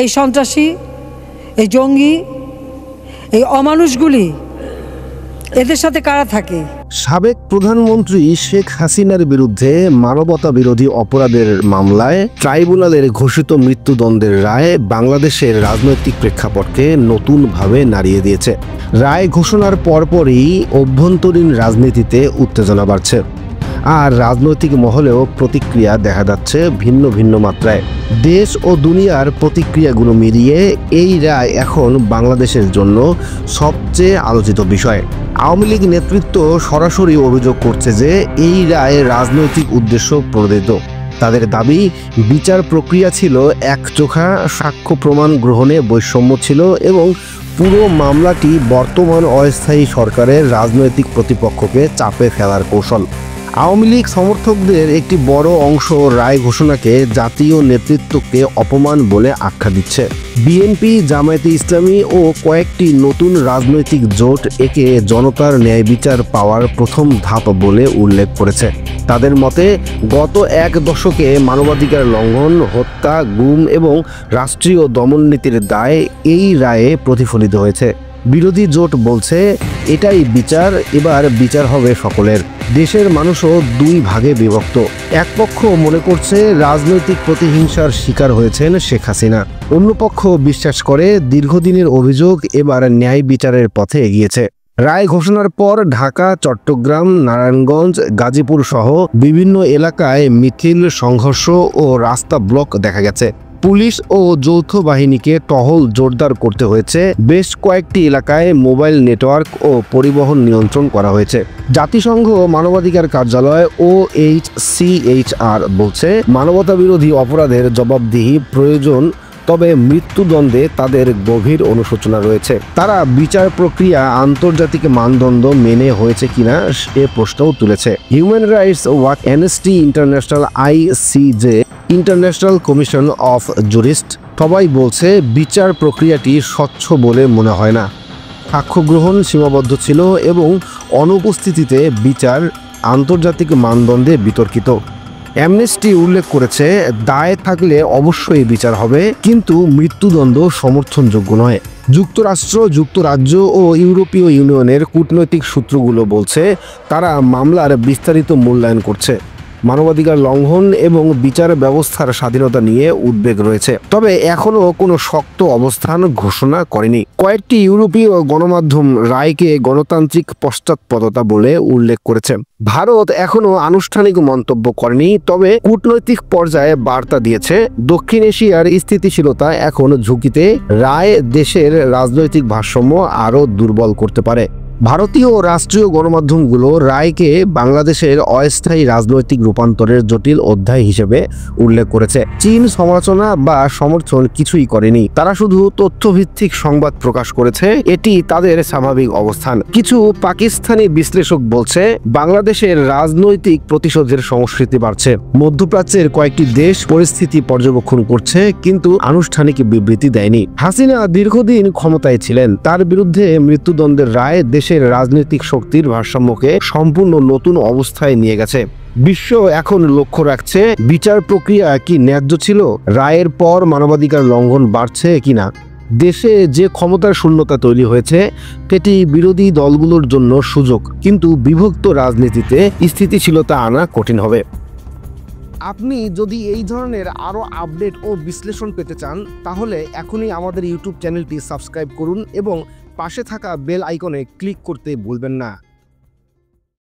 এই সন্ত্রাসী, এই জঙ্গি, এই অমানুষগুলি এদের সাথে কারা থাকে? সাবেক প্রধানমন্ত্রী শেখ হাসিনার বিরুদ্ধে মানবতা বিরোধী অপরাধের মামলায় ট্রাইব্যুনালের ঘোষিত মৃত্যুদণ্ডের রায় বাংলাদেশের রাজনৈতিক প্রেক্ষাপটকে নতুনভাবে নাড়িয়ে দিয়েছে। রায় ঘোষণার পরপরই অভ্যন্তরীণ রাজনীতিতে উত্তেজনা বাড়ছে, আর রাজনৈতিক মহলেও প্রতিক্রিয়া দেখা যাচ্ছে ভিন্ন ভিন্ন মাত্রায়। দেশ ও দুনিয়ার প্রতিক্রিয়াগুলো মিলিয়ে এই রায় এখন বাংলাদেশের জন্য সবচেয়ে আলোচিত বিষয়। আওয়ামী লীগ নেতৃত্ব সরাসরি অভিযোগ করছে যে এই রায় রাজনৈতিক উদ্দেশ্য প্রণোদিত। তাদের দাবি, বিচার প্রক্রিয়া ছিল একচোখা, সাক্ষ্য প্রমাণ গ্রহণে বৈষম্য ছিল এবং পুরো মামলাটি বর্তমান অস্থায়ী সরকারের রাজনৈতিক প্রতিপক্ষকে চাপে ফেলার কৌশল। আওয়ামী লীগ সমর্থকদের একটি বড় অংশ রায় ঘোষণাকে জাতীয় নেতৃত্বকে অপমান বলে আখ্যা দিচ্ছে। বিএনপি, জামায়াতে ইসলামী ও কয়েকটি নতুন রাজনৈতিক জোট একে জনতার ন্যায় বিচার পাওয়ার প্রথম ধাপ বলে উল্লেখ করেছে। তাদের মতে, গত এক দশকে মানবাধিকার লঙ্ঘন, হত্যা, গুম এবং রাষ্ট্রীয় দমননীতির দায় এই রায়ে প্রতিফলিত হয়েছে। বিরোধী জোট বলছে, এটাই বিচার, এবার বিচার হবে সকলের। দেশের মানুষও দুই ভাগে বিভক্ত। এক পক্ষ মনে করছে রাজনৈতিক প্রতিহিংসার শিকার হয়েছেন শেখ হাসিনা, অন্য পক্ষ বিশ্বাস করে দীর্ঘদিনের অভিযোগ এবার ন্যায় বিচারের পথে এগিয়েছে। রায় ঘোষণার পর ঢাকা, চট্টগ্রাম, নারায়ণগঞ্জ, গাজীপুর সহ বিভিন্ন এলাকায় মিছিল, সংঘর্ষ ও রাস্তা ব্লক দেখা গেছে। পুলিশ ও যৌথ বাহিনীকে টহল জোরদার করতে হয়েছে। বেশ কয়েকটি এলাকায় মোবাইল নেটওয়ার্ক ও পরিবহন নিয়ন্ত্রণ করা হয়েছে। জাতিসংঘ মানবাধিকার কার্যালয় OHCHR বলছে, মানবতা বিরোধী অপরাধের জবাবদিহি প্রয়োজন, তবে মৃত্যুদণ্ডে তাদের গভীর অনুশোচনা রয়েছে। তারা বিচার প্রক্রিয়া আন্তর্জাতিক মানদণ্ড মেনে হয়েছে কিনা সে প্রশ্নও তুলেছে। Human rights watch, amnesty international, ICJ, international commission of jurist সবাই বলছে বিচার প্রক্রিয়াটি স্বচ্ছ বলে মনে হয় না। সাক্ষ্য গ্রহণ সীমাবদ্ধ ছিল এবং অনুপস্থিতিতে বিচার আন্তর্জাতিক মানদণ্ডে বিতর্কিত। অ্যামনেস্টি উল্লেখ করেছে, দায় থাকলে অবশ্যই বিচার হবে, কিন্তু মৃত্যুদণ্ড সমর্থনযোগ্য নয়। যুক্তরাষ্ট্র, যুক্তরাজ্য ও ইউরোপীয় ইউনিয়নের কূটনৈতিক সূত্রগুলো বলছে, তারা মামলার বিস্তারিত মূল্যায়ন করছে। মানবাধিকার লঙ্ঘন এবং বিচার ব্যবস্থার স্বাধীনতা নিয়ে উদ্বেগ রয়েছে, তবে এখনও কোনো শক্ত অবস্থান ঘোষণা করেনি। কয়েকটি ইউরোপীয় গণমাধ্যম রায়কে গণতান্ত্রিক পশ্চাৎপদতা বলে উল্লেখ করেছে। ভারত এখনও আনুষ্ঠানিক মন্তব্য করেনি, তবে কূটনৈতিক পর্যায়ে বার্তা দিয়েছে দক্ষিণ এশিয়ার স্থিতিশীলতা এখন ঝুঁকিতে। রায় দেশের রাজনৈতিক ভারসাম্য আরও দুর্বল করতে পারে। ভারতীয় রাষ্ট্রীয় গণমাধ্যমগুলো রায়কে বাংলাদেশের অস্থায়ী রাজনৈতিক রূপান্তরের জটিল অধ্যায় হিসেবে উল্লেখ করেছে। চীন সমালোচনা বা সমর্থন কিছুই করেনি, তারা শুধু তথ্যভিত্তিক সংবাদ প্রকাশ করেছে। এটি তাদের স্বাভাবিক অবস্থান। কিছু পাকিস্তানি বিশ্লেষক বলছে, বাংলাদেশের রাজনৈতিক প্রতিশোধের সংস্কৃতি বাড়ছে। মধ্যপ্রাচ্যের কয়েকটি দেশ পরিস্থিতি পর্যবেক্ষণ করছে, কিন্তু আনুষ্ঠানিক বিবৃতি দেয়নি। হাসিনা দীর্ঘদিন ক্ষমতায় ছিলেন, তার বিরুদ্ধে মৃত্যুদণ্ডের রায় দেশের রাজনৈতিক শক্তির ভারসাম্যকে সম্পূর্ণ নতুন অবস্থায় নিয়ে গেছে। বিশ্ব এখন লক্ষ্য রাখছে, বিচার প্রক্রিয়া কি ন্যায্য ছিল, রায়ের পর মানবাধিকার লঙ্ঘন বাড়ছে কিনা। দেশে যে ক্ষমতার শূন্যতা তৈরি হয়েছে সেটি বিরোধী দলগুলোর জন্য সুযোগ, কিন্তু বিভক্ত রাজনীতিতে স্থিতিশীলতা আনা কঠিন হবে। আপনি যদি এই ধরনের আরও আপডেট ও বিশ্লেষণ পেতে চান, তাহলে এখনই আমাদের ইউটিউব চ্যানেলটি সাবস্ক্রাইব করুন এবং পাশে থাকা বেল আইকনে ক্লিক করতে ভুলবেন না।